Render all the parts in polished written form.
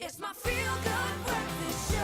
It's my feel-good breakfast show.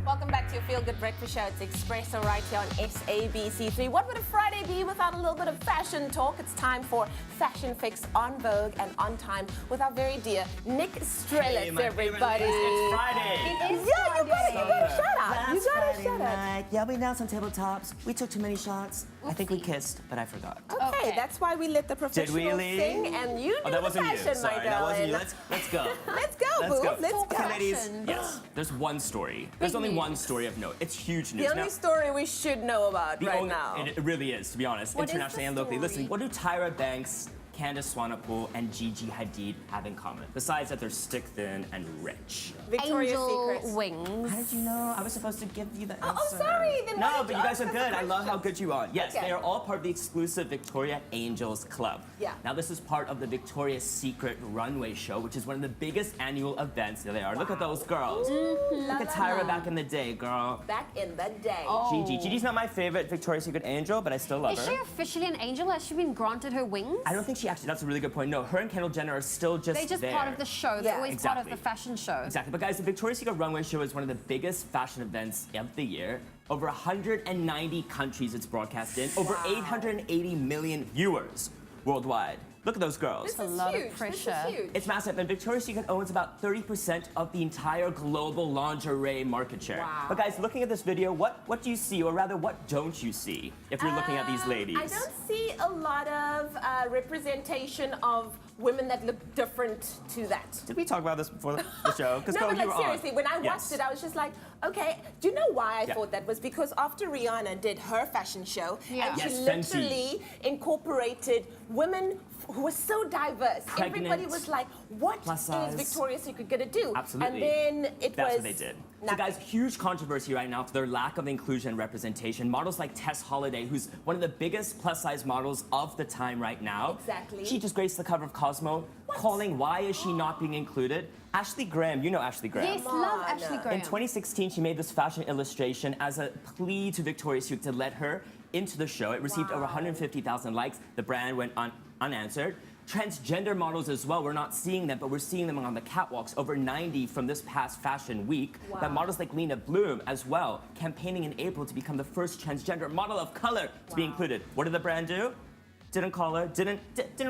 Welcome back to your Feel Good Breakfast Show. It's Expresso right here on SABC3. What would a Friday be without a little bit of fashion talk? It's time for Fashion Fix on Vogue and on time with our very dear Nick Strelitz, everybody. It's Friday. It is Friday. You gotta shut up. Last You gotta Friday shut up. night, yeah, we danced on tabletops. We took too many shots. I think we kissed, but I forgot. Okay, that's why we let the professionals Lee? sing and you do that the wasn't fashion, you. my Sorry, that wasn't you. darling. Let's go. Let's go, boo. Let's go. Okay, ladies. Yes, there's one story. There's only one story of note. It's huge news. The only story we should know about right now. It really is, to be honest, What is internationally the and locally. story? Listen, what do Tyra Banks, Candace Swanepoel, and Gigi Hadid have in common? Besides that they're stick thin and rich. Victoria's Angel Secret. wings. How did you know? I was supposed to give you the answer. Oh, sorry. Then why No, did but you you guys ask are us good. the I love how questions? good you are. Yes, Okay. they are all part of the exclusive Victoria Angels Club. Yeah. Now, this is part of the Victoria's Secret runway show, which is one of the biggest annual events. There they are. Look at those girls. Look at Tyra back in the day, girl. Back in the day. Gigi. Gigi's not my favorite Victoria's Secret angel, but I still love Is her. she officially an angel? Has she been granted her wings? I don't think she actually, that's a really good point. No, her and Kendall Jenner are still just They're just there. part of the show. They're Yeah. always part of Exactly. the fashion show. Exactly. But guys, the Victoria's Secret runway show is one of the biggest fashion events of the year. Over 190 countries it's broadcast in. Over 880 million viewers worldwide. Look at those girls. This a is lot of huge. pressure. This is huge. It's massive, and Victoria's Secret owns about 30% of the entire global lingerie market share. Wow. But guys, looking at this video, what do you see, or rather, what don't you see if you're looking at these ladies? I don't see a lot of representation of women that look different to that. Did we talk about this before the show? Because No, but you like were on. seriously, when I watched Yes. it, I was just like, okay. Do you know why I Yeah. thought that was? Because after Rihanna did her fashion show, Yeah. and she Yes, Fenty. literally incorporated women who were so diverse. Pregnant, Everybody was like, what plus is size. Victoria's Secret gonna do? Absolutely. And then it That's was what they did. So nothing. guys, huge controversy right now for their lack of inclusion and representation. Models like Tess Holliday, who's one of the biggest plus-size models of the time right now. Exactly. She just graced the cover of Cosmo, calling why is she not being included? Ashley Graham, you know Ashley Graham. Yes, love on. Ashley Graham. In 2016, she made this fashion illustration as a plea to Victoria's Secret to let her into the show. It received over 150,000 likes. The brand went unanswered. Transgender models as well, we're not seeing them, but we're seeing them on the catwalks, over 90 from this past fashion week. Wow. But models like Lena Bloom as well, campaigning in April to become the first transgender model of color to be included. What did the brand do? Didn't call her, didn't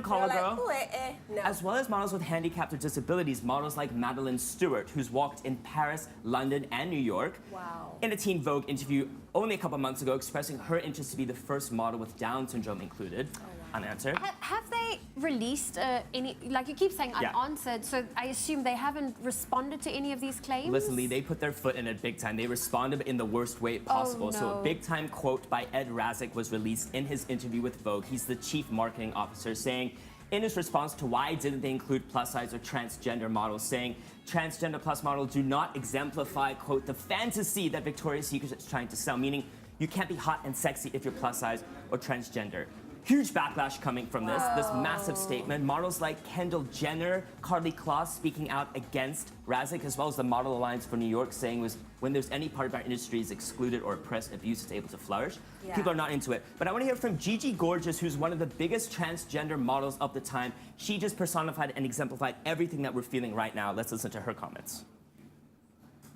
call her, They're like, girl. "Ooh, no." As well as models with handicaps or disabilities, models like Madeline Stewart, who's walked in Paris, London, and New York. Wow. In a Teen Vogue interview only a couple months ago, expressing her interest to be the first model with Down syndrome included. Unanswered. Have they released any, like you keep saying, Yeah. unanswered, so I assume they haven't responded to any of these claims? Listen, Lee, they put their foot in it big time. They responded in the worst way possible. So a no. big time quote by Ed Razek was released in his interview with Vogue. He's the chief marketing officer, saying, in his response to why didn't they include plus size or transgender models, saying transgender plus models do not exemplify, quote, the fantasy that Victoria's Secret is trying to sell, meaning you can't be hot and sexy if you're plus size or transgender. Huge backlash coming from this massive statement. Models like Kendall Jenner, Karlie Kloss speaking out against Razek, as well as the Model Alliance for New York, saying was when there's any part of our industry is excluded or oppressed, abuse is able to flourish. Yeah. People are not into it. But I want to hear from Gigi Gorgeous, who's one of the biggest transgender models of the time. She just personified and exemplified everything that we're feeling right now. Let's listen to her comments.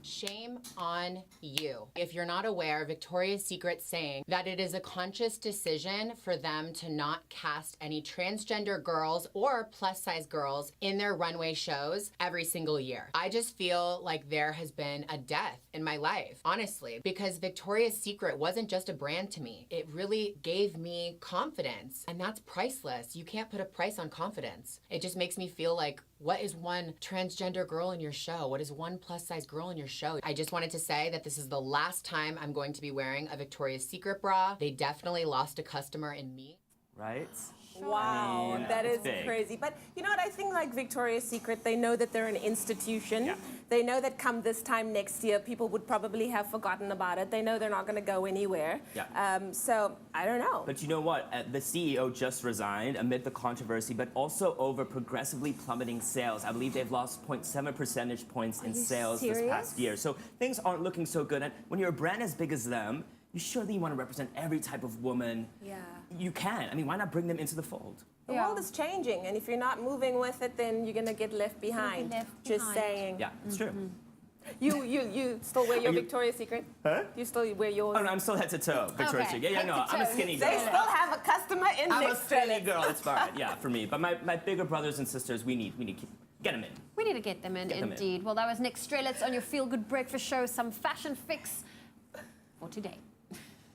Shame on you. If you're not aware, Victoria's Secret saying that it is a conscious decision for them to not cast any transgender girls or plus size girls in their runway shows every single year. I just feel like there has been a death in my life, honestly, because Victoria's Secret wasn't just a brand to me. It really gave me confidence, and that's priceless. You can't put a price on confidence. It just makes me feel like, what is one transgender girl in your show? What is one plus size girl in your show? I just wanted to say that this is the last time I'm going to be wearing a Victoria's Secret bra. They definitely lost a customer in me. Right? Wow, I mean, that it's is big. crazy. But you know what? I think like Victoria's Secret, they know that they're an institution. Yeah. They know that come this time next year, people would probably have forgotten about it. They know they're not going to go anywhere. Yeah. So I don't know. But you know what? The CEO just resigned amid the controversy, but also over progressively plummeting sales. I believe they've lost 0.7 percentage points in you sales this serious? past year. So things aren't looking so good. And when you're a brand as big as them, you surely want to represent every type of woman. Yeah. you can. I mean, why not bring them into the fold? The world is changing, and if you're not moving with it, then you're gonna get left behind. Just saying. Yeah, it's true. You still wear your Victoria's Secret? Huh? You still wear yours? Oh, no, I'm still head to toe, Victoria's Okay, Secret. Yeah, head no, to I'm a toe. skinny They girl. still have a customer in I'm a next skinny girl. It's fine. Yeah, for me. But my bigger brothers and sisters, we need to get them in. We need to get them in, Get them in. indeed. Well, that was Nick Strelitz on your Feel Good Breakfast Show. Some fashion fix for today.